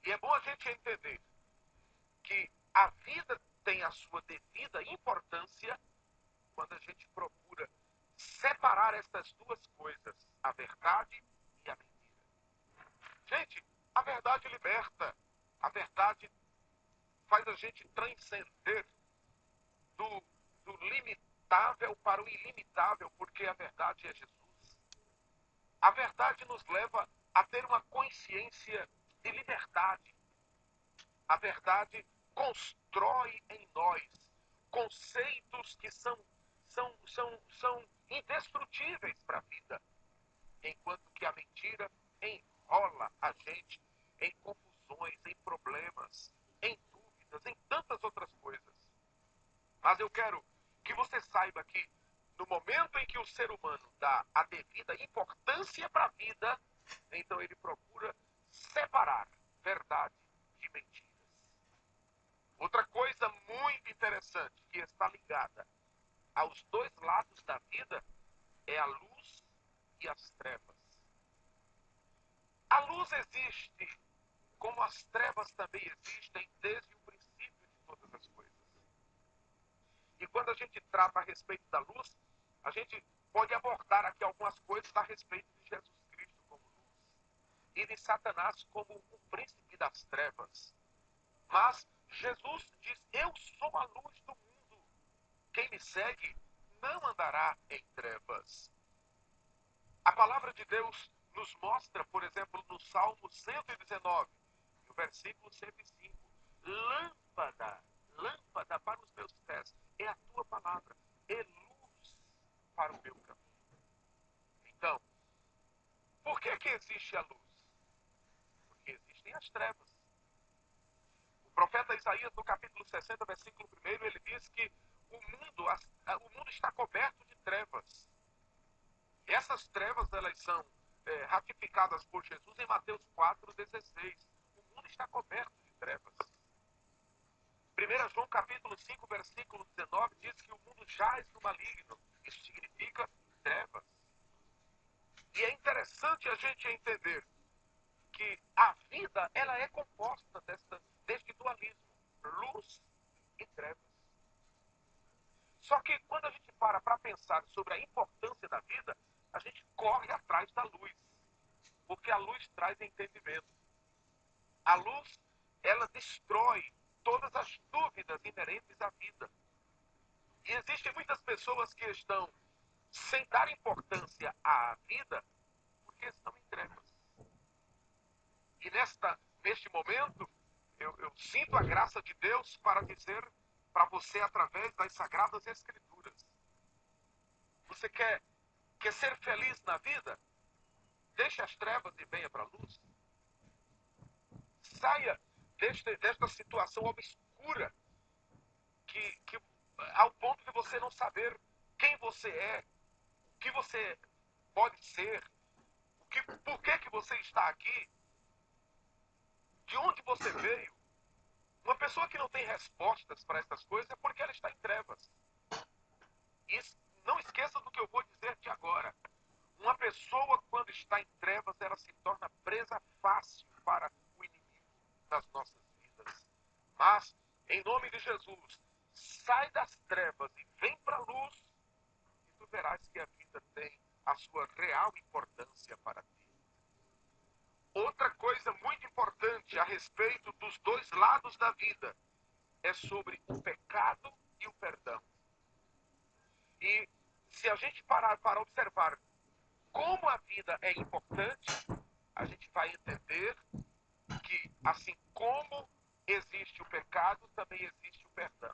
E é bom a gente entender que a vida tem a sua devida importância quando a gente procura separar essas duas coisas, a verdade e a mentira. Gente, a verdade liberta, a verdade faz a gente transcender do, do limitável para o ilimitável, porque a verdade é Jesus. A verdade nos leva a ter uma consciência de liberdade. A verdade constrói em nós conceitos que são indestrutíveis para a vida, enquanto que a mentira enrola a gente em confusões, em problemas, em dúvidas, em tantas outras coisas. Mas eu quero que você saiba que no momento em que o ser humano dá a devida importância para a vida, então ele procura separar verdade de mentiras. Outra coisa muito interessante que está ligada aos dois lados da vida é a luz e as trevas. A luz existe, como as trevas também existem desde o princípio de todas as coisas. E quando a gente trata a respeito da luz, a gente pode abordar aqui algumas coisas a respeito de Jesus Cristo como luz e de Satanás como o príncipe das trevas. Mas Jesus diz: eu sou a luz do mundo. Quem me segue não andará em trevas. A palavra de Deus nos mostra, por exemplo, no Salmo 119, no versículo 105, lâmpada, lâmpada para os meus pés é a tua palavra, é luz para o meu caminho. Então, por que existe a luz? Porque existem as trevas. O profeta Isaías, no capítulo 60, versículo 1, ele diz que o mundo está coberto de trevas. E essas trevas, elas são ratificadas por Jesus em Mateus 4,16. O mundo está coberto de trevas. 1 João capítulo 5, versículo 19, diz que o mundo jaz no maligno. Isso significa trevas. E é interessante a gente entender que a vida ela é composta deste dualismo, luz e trevas. Só que quando a gente para pensar sobre a importância da vida, a gente corre atrás da luz, porque a luz traz entendimento. A luz, ela destrói todas as dúvidas inerentes à vida. E existem muitas pessoas que estão sem dar importância à vida porque estão em trevas. E neste momento, eu sinto a graça de Deus para dizer para você através das Sagradas Escrituras. Você quer ser feliz na vida? Deixe as trevas e venha para a luz. Saia desta situação obscura que ao ponto de você não saber quem você é, o que você pode ser, por que você está aqui, de onde você veio. Uma pessoa que não tem respostas para essas coisas é porque ela está em trevas. E não esqueça do que eu vou dizer de agora. Uma pessoa, quando está em trevas, ela se torna presa fácil para o inimigo das nossas vidas. Mas, em nome de Jesus, sai das trevas e vem para a luz, e tu verás que a vida tem a sua real importância para ti. Outra coisa muito importante a respeito dos dois lados da vida é sobre o pecado e o perdão. E se a gente parar para observar como a vida é importante, a gente vai entender que, assim como existe o pecado, também existe o perdão.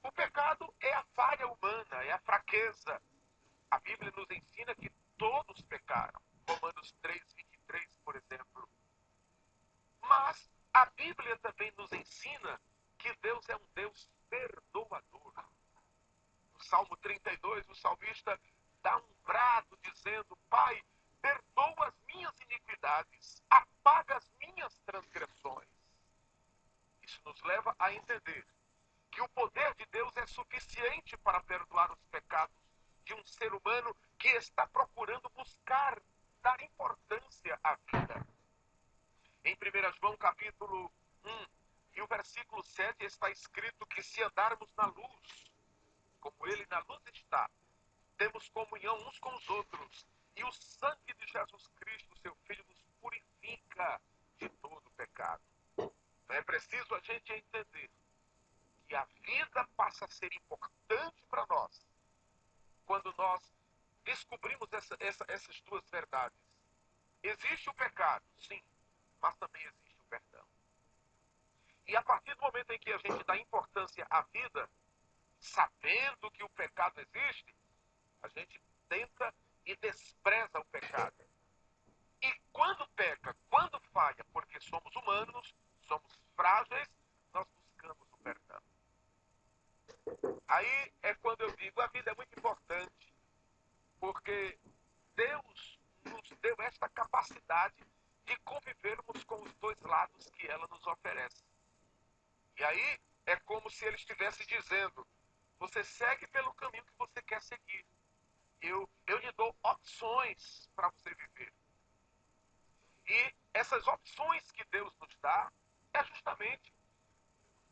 O pecado é a falha humana, é a fraqueza. A Bíblia nos ensina que todos pecaram. Romanos 3:23, por exemplo. Mas a Bíblia também nos ensina que Deus é um Deus perdoador. No Salmo 32, o salmista dá um brado dizendo: Pai, perdoa as minhas iniquidades, apaga as minhas transgressões. Isso nos leva a entender que o poder de Deus é suficiente para perdoar os pecados de um ser humano que está procurando buscar dar importância à vida. Em 1 João capítulo 1 e o versículo 7 está escrito que se andarmos na luz, como ele na luz está, temos comunhão uns com os outros, e o sangue de Jesus Cristo, seu Filho, nos purifica de todo pecado. Então é preciso a gente entender que a vida passa a ser importante para nós quando nós descobrimos essas duas verdades. Existe o pecado, sim, mas também existe o perdão. E a partir do momento em que a gente dá importância à vida, sabendo que o pecado existe, a gente tenta e despreza o pecado. E quando peca, quando falha, porque somos humanos, somos frágeis, nós buscamos o perdão. Aí é quando eu digo, a vida é muito importante, porque Deus nos deu esta capacidade de convivermos com os dois lados que ela nos oferece. E aí é como se ele estivesse dizendo, você segue pelo caminho que você quer seguir. Eu lhe dou opções para você viver. E essas opções que Deus nos dá é justamente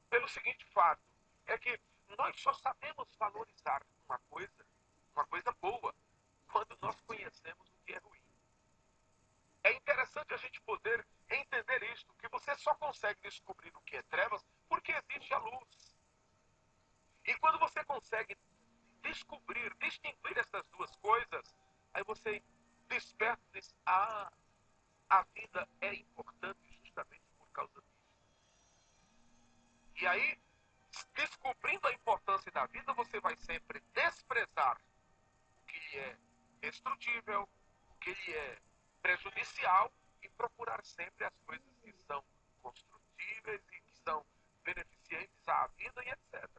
pelo seguinte fato, é que nós só sabemos valorizar uma coisa boa, quando nós conhecemos o que é ruim. É interessante a gente poder entender isto, que você só consegue descobrir o que é trevas porque existe a luz. E quando você consegue descobrir, distinguir essas duas coisas, aí você desperta e diz, a vida é importante justamente por causa disso. E aí, descobrindo a importância da vida, você vai sempre desprezar o que lhe é destrutível, o que lhe é prejudicial e procurar sempre as coisas que são construtíveis e que são beneficentes à vida e etc.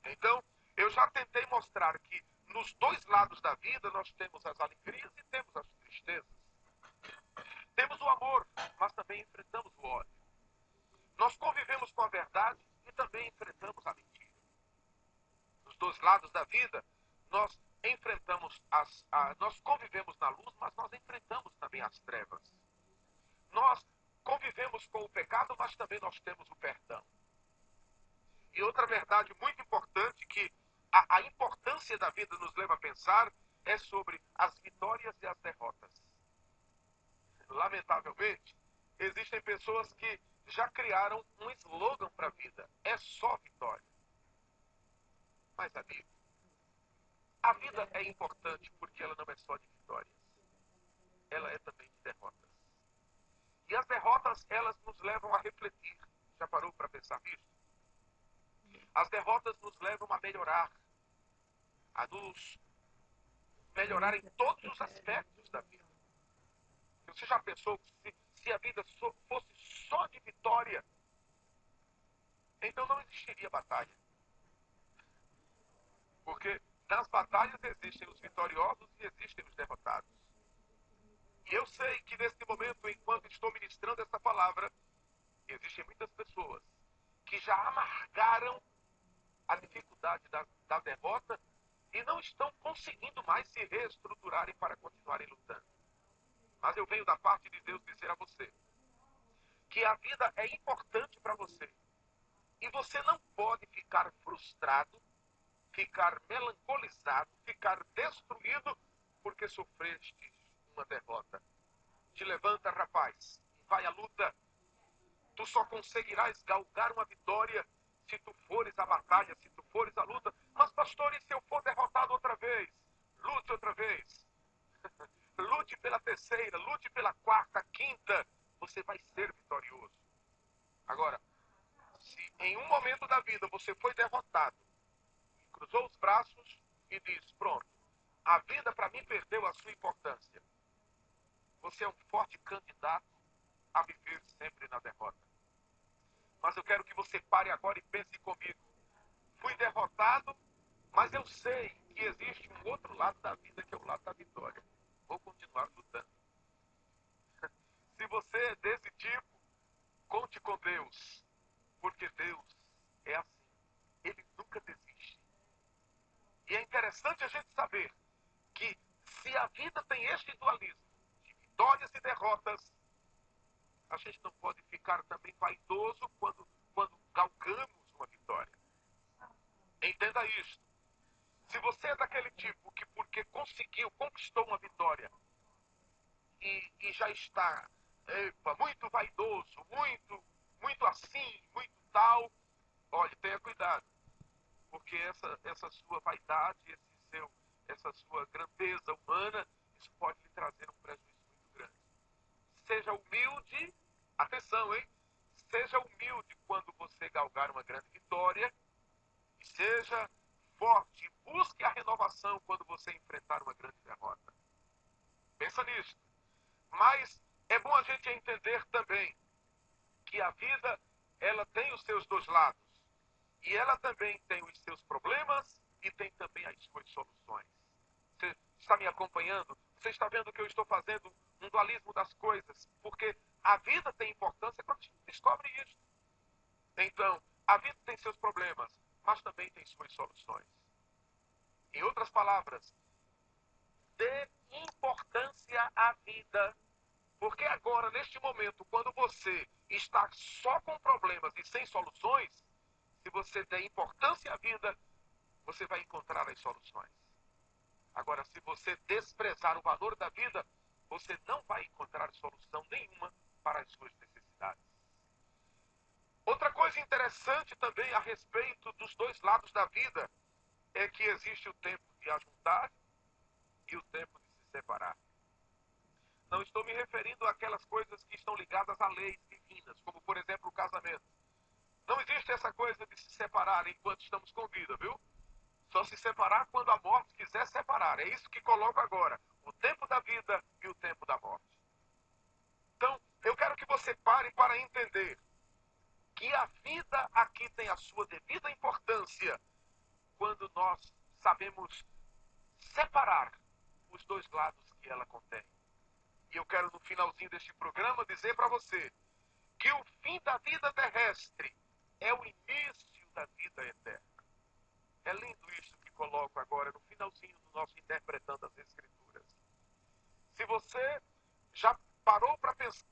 Então, eu já tentei mostrar que nos dois lados da vida nós temos as alegrias e temos as tristezas. Temos o amor, mas também enfrentamos o ódio. Nós convivemos com a verdade e também enfrentamos a mentira. Nos dois lados da vida, nós enfrentamos nós convivemos na luz, mas nós enfrentamos também as trevas. Nós convivemos com o pecado, mas também nós temos o perdão. E outra verdade muito importante que a importância da vida nos leva a pensar é sobre as vitórias e as derrotas. Lamentavelmente, existem pessoas que já criaram um slogan para a vida. É só vitória. Mas, amigo, a vida é importante porque ela não é só de vitórias. Ela é também de derrotas. E as derrotas, elas nos levam a refletir. Já parou para pensar nisso? As derrotas nos levam a melhorar. A nos melhorar em todos os aspectos da vida. Você já pensou que se a vida fosse só de vitória, então não existiria batalha. Porque nas batalhas existem os vitoriosos e existem os derrotados. E eu sei que neste momento, enquanto estou ministrando essa palavra, existem muitas pessoas que já amargaram a dificuldade da derrota e não estão conseguindo mais se reestruturarem para continuarem lutando. Mas eu venho da parte de Deus dizer a você que a vida é importante para você. E você não pode ficar frustrado, ficar melancolizado, ficar destruído porque sofreste uma derrota. Te levanta, rapaz, e vai à luta. Tu só conseguirás galgar uma vitória se tu fores à batalha, se tu fores à luta. Mas, pastor, e se eu for derrotado outra vez? Lute outra vez. Lute pela terceira, lute pela quarta, quinta. Você vai ser vitorioso. Agora, se em um momento da vida você foi derrotado, cruzou os braços e diz, pronto, a vida para mim perdeu a sua importância. Você é um forte candidato a viver sempre na derrota. Mas eu quero que você pare agora e pense comigo. Fui derrotado, mas eu sei que existe um outro lado da vida, que é o lado da vitória. Vou continuar lutando. Se você é desse tipo, conte com Deus. Porque Deus é assim. Ele nunca desiste. E é interessante a gente saber que se a vida tem este dualismo de vitórias e derrotas, a gente não pode ficar também vaidoso quando galgamos uma vitória. Entenda isto. Se você é daquele tipo que porque conquistou uma vitória e já está muito vaidoso, muito assim, muito tal, olhe, tenha cuidado. Porque essa sua vaidade, essa sua grandeza humana, isso pode lhe trazer um prejuízo muito grande. Seja humilde, atenção, hein? Seja humilde quando você galgar uma grande vitória e seja forte, busque a renovação quando você enfrentar uma grande derrota. Pensa nisso. Mas é bom a gente entender também que a vida, ela tem os seus dois lados. E ela também tem os seus problemas e tem também as suas soluções. Você está me acompanhando? Você está vendo que eu estou fazendo um dualismo das coisas? Porque a vida tem importância quando a gente descobre isso. Então, a vida tem seus problemas, mas também tem suas soluções. Em outras palavras, dê importância à vida. Porque agora, neste momento, quando você está só com problemas e sem soluções, se você der importância à vida, você vai encontrar as soluções. Agora, se você desprezar o valor da vida, você não vai encontrar solução nenhuma para as suas necessidades. Outra coisa interessante também a respeito dos dois lados da vida é que existe o tempo de ajuntar e o tempo de se separar. Não estou me referindo àquelas coisas que estão ligadas a leis divinas, como, por exemplo, o casamento. Não existe essa coisa de se separar enquanto estamos com vida, viu? Só se separar quando a morte quiser separar. É isso que coloco agora. O tempo da vida e o tempo da morte. Então, eu quero que você pare para entender que a vida aqui tem a sua devida importância quando nós sabemos separar os dois lados que ela contém. E eu quero, no finalzinho deste programa, dizer para você que o fim da vida terrestre é o início da vida eterna. É lindo isso que coloco agora no finalzinho do nosso Interpretando as Escrituras. Se você já parou para pensar